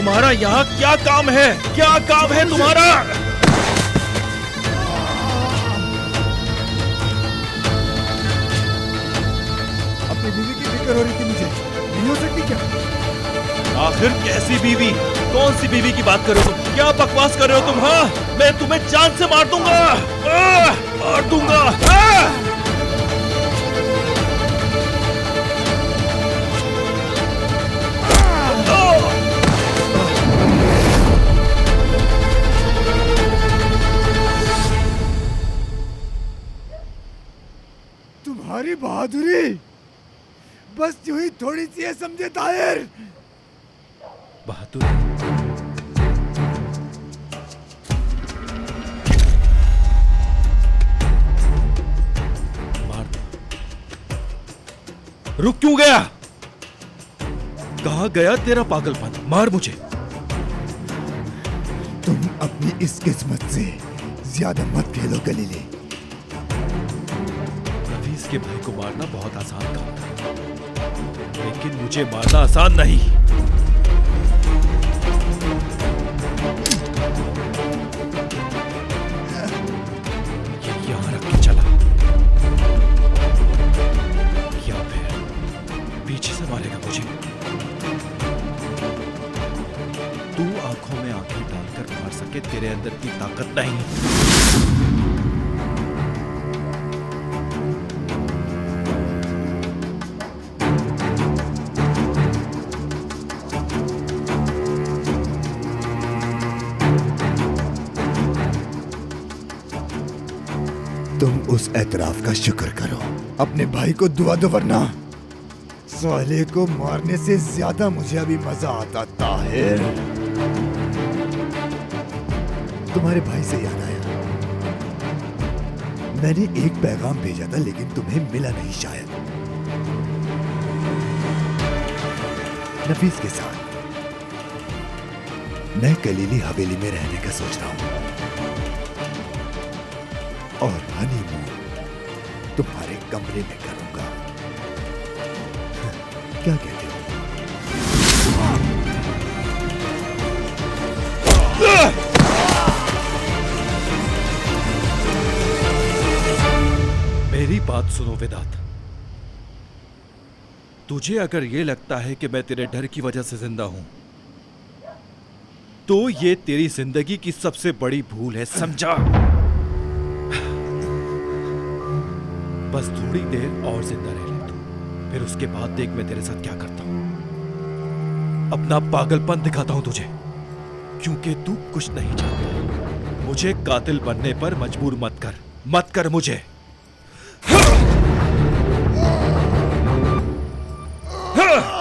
तुम्हारा यहाँ क्या काम है? क्या काम है तुम्हारा? अपनी बीवी की फिक्र हो रही थी मुझे, नहीं हो सकती क्या? आखिर कैसी बीवी? कौन सी बीवी की बात कर रहे हो तुम? क्या बकवास कर रहे हो तुम? हाँ, मैं तुम्हें जान से मार दूंगा, मार दूंगा। तुम्हारी बहादुरी बस यूं ही थोड़ी सी है समझे ताहिर। बहादुर? मार दो। रुक क्यों गया? कहां गया तेरा पागलपन? मार मुझे। तुम अपनी इस किस्मत से ज्यादा मत खेलो गलीले। नफीस के भाई को मारना बहुत आसान काम था, लेकिन मुझे मारना आसान नहीं। ये यहां रख के चला, या फिर पीछे से मारेगा मुझे? तू आंखों में आंखें डालकर मार सके, तेरे अंदर की ताकत नहीं। तुम उस एतराफ का शुक्र करो, अपने भाई को दुआ दो, वरना साले को मारने से ज्यादा मुझे अभी मजा आता ताहिर। तुम्हारे भाई से याद आया, मैंने एक पैगाम भेजा था लेकिन तुम्हें मिला नहीं शायद। नफीस के साथ मैं कलीली हवेली में रहने का सोच रहा हूं और हनीमून तुम्हारे कमरे में करूंगा। क्या कहते हो? मेरी बात सुनो वेदांत, तुझे अगर यह लगता है कि मैं तेरे डर की वजह से जिंदा हूं, तो ये तेरी जिंदगी की सबसे बड़ी भूल है, समझा? बस थोड़ी देर और जिंदा रह ले तू, फिर उसके बाद देख मैं तेरे साथ क्या करता हूं। अपना पागलपन दिखाता हूं तुझे, क्योंकि तू कुछ नहीं जानता। मुझे कातिल बनने पर मजबूर मत कर मुझे। हाँ!